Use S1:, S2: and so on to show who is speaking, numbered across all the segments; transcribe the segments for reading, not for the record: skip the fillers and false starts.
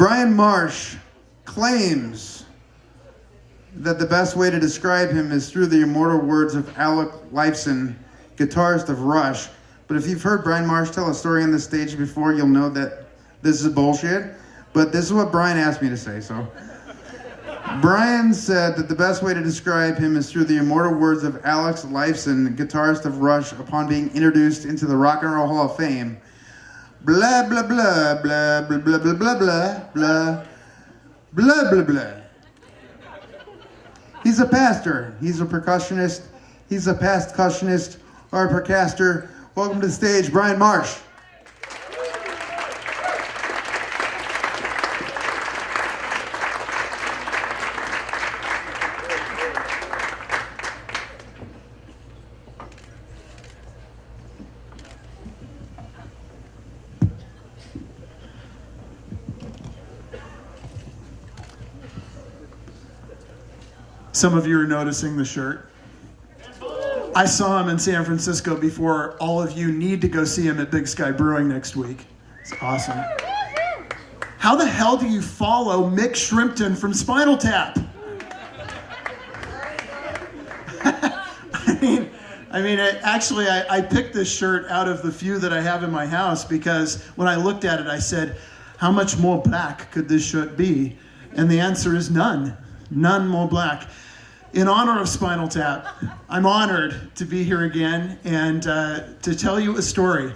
S1: Brian Marsh claims that the best way to describe him is through the immortal words of Alec Lifeson, guitarist of Rush. But if you've heard Brian Marsh tell a story on the stage before, you'll know that this is bullshit. But this is what Brian asked me to say, so. Brian said that the best way to describe him is through the immortal words of Alex Lifeson, guitarist of Rush, upon being introduced into the Rock and Roll Hall of Fame. Blah, blah, blah, blah, blah, blah, blah, blah, blah, blah, blah, blah, blah. He's a pastor. He's a percussionist. He's a past cussionist or a percaster. Welcome to the stage, Brian Marsh.
S2: Some of you are noticing the shirt. I saw him in San Francisco before. All of you need to go see him at Big Sky Brewing next week. It's awesome. How the hell do you follow Mick Shrimpton from Spinal Tap? I picked this shirt out of the few that I have in my house because when I looked at it, I said, how much more black could this shirt be? And the answer is none. None more black. In honor of Spinal Tap, I'm honored to be here again and to tell you a story.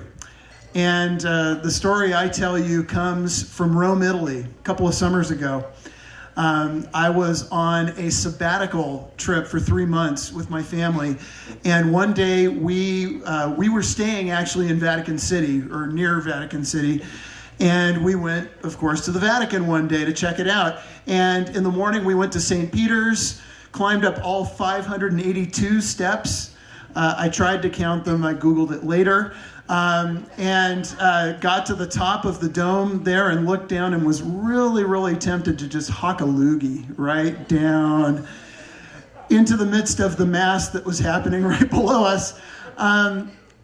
S2: And the story I tell you comes from Rome, Italy, a couple of summers ago. I was on a sabbatical trip for 3 months with my family. And one day we were staying actually in Vatican City, or near Vatican City. And we went, of course, to the Vatican one day to check it out. And in the morning, we went to St. Peter's, climbed up all 582 steps. I tried to count them. I Googled it later. And got to the top of the dome there and looked down and was really, really tempted to just hock a loogie right down into the midst of the mass that was happening right below us.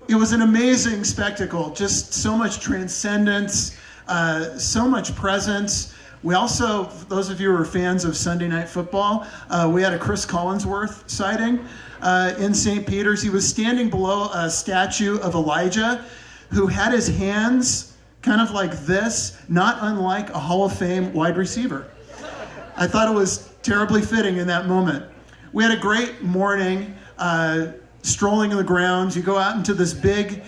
S2: It was an amazing spectacle, just so much transcendence, so much presence. We also, those of you who are fans of Sunday Night Football, we had a Chris Collinsworth sighting in St. Peter's. He was standing below a statue of Elijah who had his hands kind of like this, not unlike a Hall of Fame wide receiver. I thought it was terribly fitting in that moment. We had a great morning. Strolling in the grounds, you go out into this big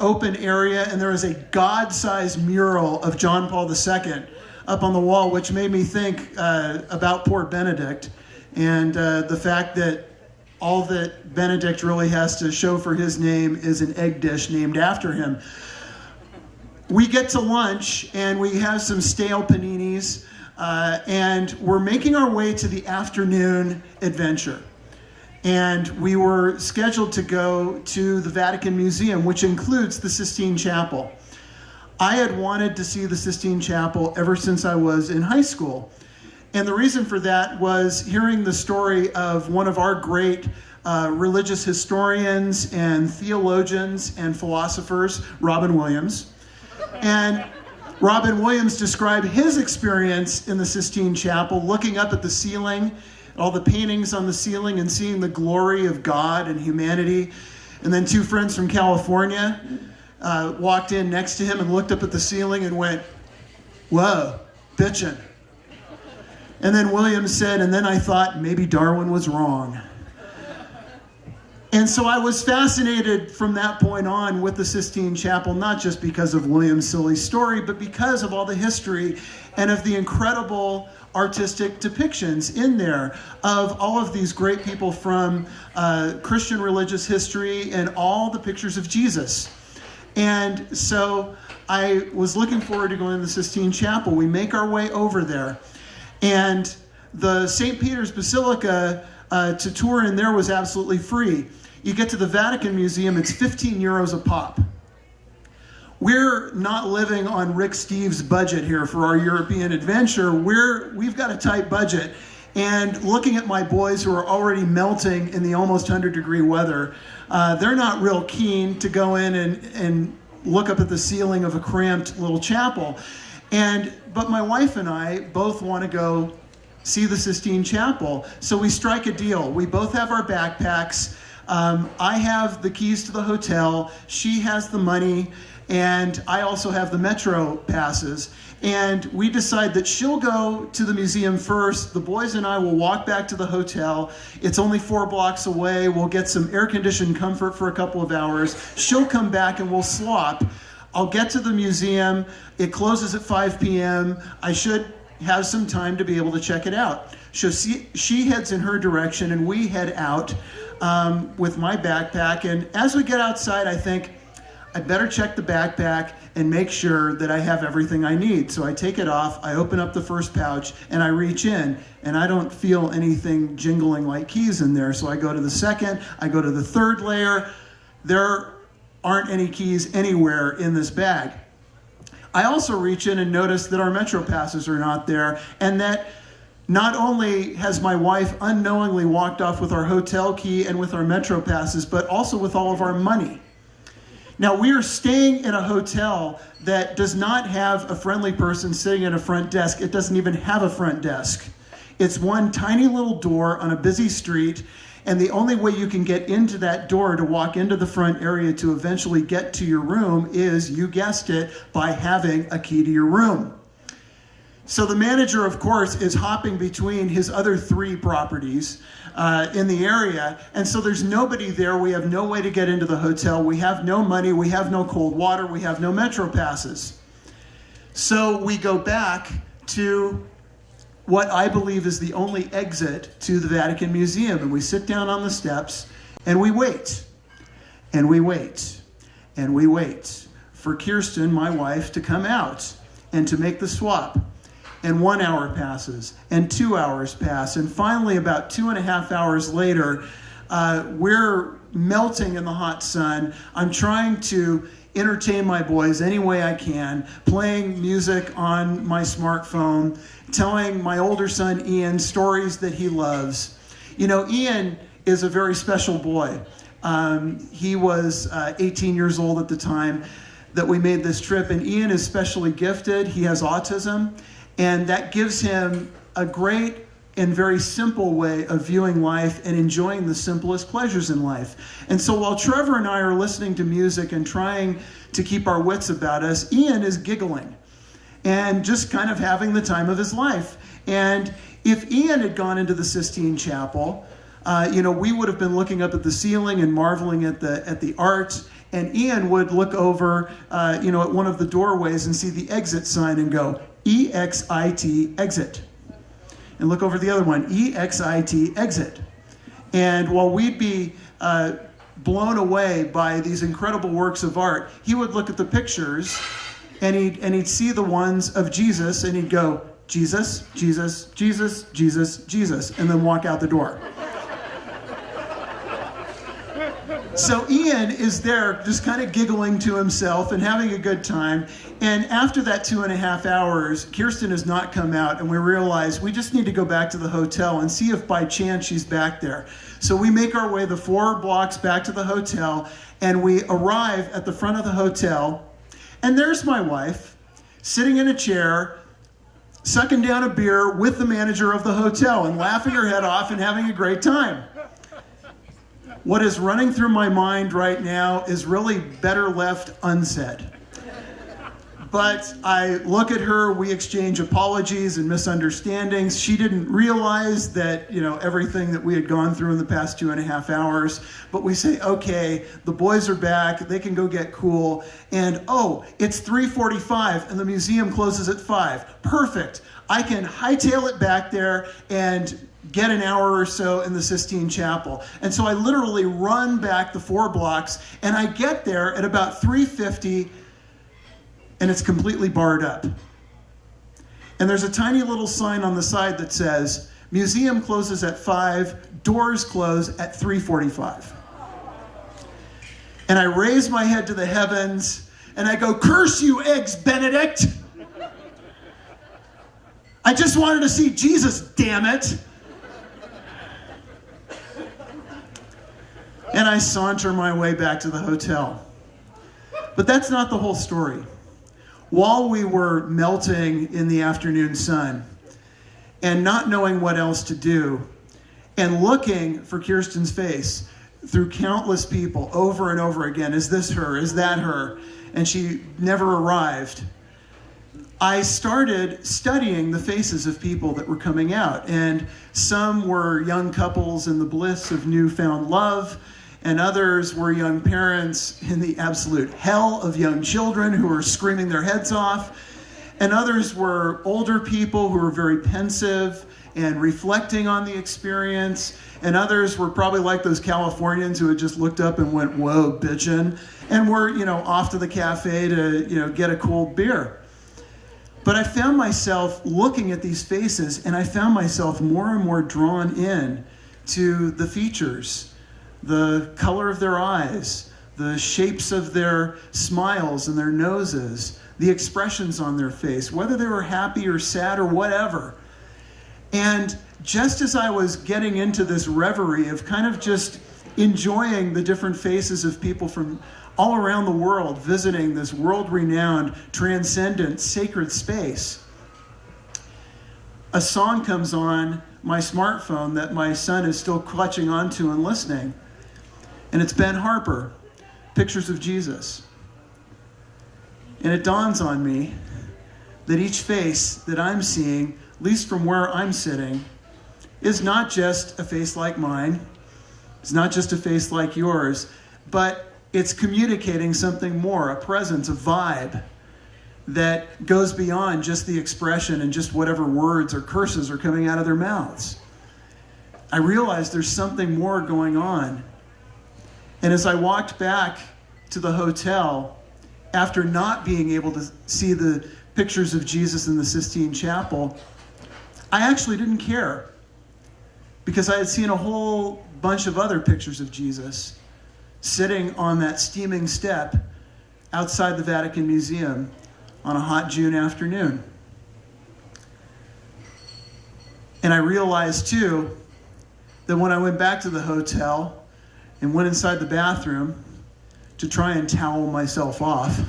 S2: open area, and there is a God-sized mural of John Paul II up on the wall, which made me think about poor Benedict and the fact that all that Benedict really has to show for his name is an egg dish named after him. We get to lunch, and we have some stale paninis, and we're making our way to the afternoon adventure. And we were scheduled to go to the Vatican Museum, which includes the Sistine Chapel. I had wanted to see the Sistine Chapel ever since I was in high school. And the reason for that was hearing the story of one of our great religious historians and theologians and philosophers, Robin Williams. And Robin Williams described his experience in the Sistine Chapel, looking up at the ceiling, all the paintings on the ceiling and seeing the glory of God and humanity. And then two friends from California walked in next to him and looked up at the ceiling and went, whoa, Bitchin. And then Williams said, and then I thought maybe Darwin was wrong. And so I was fascinated from that point on with the Sistine Chapel, not just because of William's silly story, but because of all the history and of the incredible artistic depictions in there of all of these great people from Christian religious history and all the pictures of Jesus. And so I was looking forward to going to the Sistine Chapel. We make our way over there. And the St. Peter's Basilica to tour in there was absolutely free. You get to the Vatican Museum, it's 15 euros a pop. We're not living on Rick Steves' budget here for our European adventure. We've got a tight budget. And looking at my boys who are already melting in the almost 100-degree weather, they're not real keen to go in and look up at the ceiling of a cramped little chapel. But my wife and I both want to go see the Sistine Chapel. So we strike a deal. We both have our backpacks. I have the keys to the hotel. She has the money. And I also have the Metro passes. And we decide that she'll go to the museum first. The boys and I will walk back to the hotel. It's only 4 blocks away. We'll get some air-conditioned comfort for a couple of hours. She'll come back and we'll swap. I'll get to the museum. It closes at 5 p.m. I should have some time to be able to check it out. So she heads in her direction and we head out with my backpack. And as we get outside, I think, I better check the backpack and make sure that I have everything I need. So I take it off, I open up the first pouch, and I reach in, and I don't feel anything jingling like keys in there. So I go to the second, I go to the third layer. There aren't any keys anywhere in this bag. I also reach in and notice that our Metro passes are not there, and that not only has my wife unknowingly walked off with our hotel key and with our Metro passes, but also with all of our money. Now, we are staying in a hotel that does not have a friendly person sitting at a front desk. It doesn't even have a front desk. It's one tiny little door on a busy street, and the only way you can get into that door to walk into the front area to eventually get to your room is, you guessed it, by having a key to your room. So the manager, of course, is hopping between his other 3 properties in the area, and so there's nobody there. We have no way to get into the hotel. We have no money. We have no cold water. We have no Metro passes. So we go back to what I believe is the only exit to the Vatican Museum, and we sit down on the steps, and we wait, and we wait, and we wait for Kirsten, my wife, to come out and to make the swap. And 1 hour passes, and 2 hours pass, and finally about 2.5 hours later, we're melting in the hot sun. I'm trying to entertain my boys any way I can, playing music on my smartphone, telling my older son Ian stories that he loves. You know, Ian is a very special boy. He was 18 years old at the time that we made this trip, and Ian is specially gifted. He has autism. And that gives him a great and very simple way of viewing life and enjoying the simplest pleasures in life. And so while Trevor and I are listening to music and trying to keep our wits about us, Ian is giggling and just kind of having the time of his life. And if Ian had gone into the Sistine Chapel, we would have been looking up at the ceiling and marveling at the art. And Ian would look over, at one of the doorways and see the exit sign and go, E-X-I-T, exit. And look over the other one, E-X-I-T, exit. And while we'd be blown away by these incredible works of art, he would look at the pictures and he'd see the ones of Jesus and he'd go, Jesus, Jesus, Jesus, Jesus, Jesus, and then walk out the door. So Ian is there just kind of giggling to himself and having a good time. And after that 2.5 hours, Kirsten has not come out, and we realize we just need to go back to the hotel and see if by chance she's back there. So we make our way the 4 blocks back to the hotel, and we arrive at the front of the hotel, and there's my wife sitting in a chair, sucking down a beer with the manager of the hotel and laughing her head off and having a great time. What is running through my mind right now is really better left unsaid. But I look at her, we exchange apologies and misunderstandings. She didn't realize that, everything that we had gone through in the past 2.5 hours. But we say, okay, the boys are back, they can go get cool. And it's 3:45 and the museum closes at 5. Perfect. I can hightail it back there and get an hour or so in the Sistine Chapel. And so I literally run back the 4 blocks, and I get there at about 3:50, and it's completely barred up. And there's a tiny little sign on the side that says, museum closes at 5, doors close at 3:45. And I raise my head to the heavens, and I go, curse you, Eggs Benedict! I just wanted to see Jesus, damn it! And I saunter my way back to the hotel. But that's not the whole story. while we were melting in the afternoon sun and not knowing what else to do and looking for Kirsten's face through countless people over and over again. Is this her? Is that her? And she never arrived. I started studying the faces of people that were coming out, and some were young couples in the bliss of newfound love, and others were young parents in the absolute hell of young children who were screaming their heads off, and others were older people who were very pensive and reflecting on the experience, and others were probably like those Californians who had just looked up and went, "Whoa, bitchin'," and were, off to the cafe to, get a cold beer. But I found myself looking at these faces, and I found myself more and more drawn in to the features, the color of their eyes, the shapes of their smiles and their noses, the expressions on their face, whether they were happy or sad or whatever. And just as I was getting into this reverie of kind of just enjoying the different faces of people from all around the world, visiting this world-renowned, transcendent, sacred space, a song comes on my smartphone that my son is still clutching onto and listening. And it's Ben Harper, Pictures of Jesus. And it dawns on me that each face that I'm seeing, at least from where I'm sitting, is not just a face like mine. It's not just a face like yours, but it's communicating something more, a presence, a vibe that goes beyond just the expression and just whatever words or curses are coming out of their mouths. I realized there's something more going on. And as I walked back to the hotel, after not being able to see the pictures of Jesus in the Sistine Chapel, I actually didn't care, because I had seen a whole bunch of other pictures of Jesus sitting on that steaming step outside the Vatican Museum on a hot June afternoon. And I realized, too, that when I went back to the hotel and went inside the bathroom to try and towel myself off,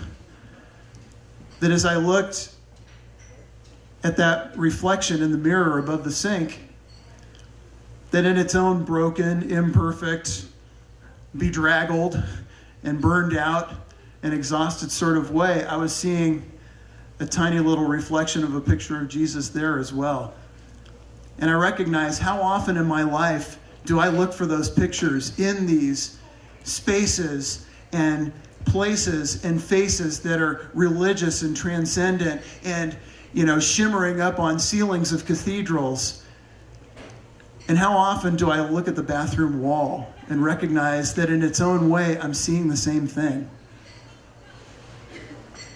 S2: that as I looked at that reflection in the mirror above the sink, that in its own broken, imperfect, bedraggled and burned out and exhausted sort of way, I was seeing a tiny little reflection of a picture of Jesus there as well. And I recognize, how often in my life do I look for those pictures in these spaces and places and faces that are religious and transcendent and, shimmering up on ceilings of cathedrals. And how often do I look at the bathroom wall and recognize that in its own way, I'm seeing the same thing?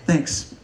S2: Thanks.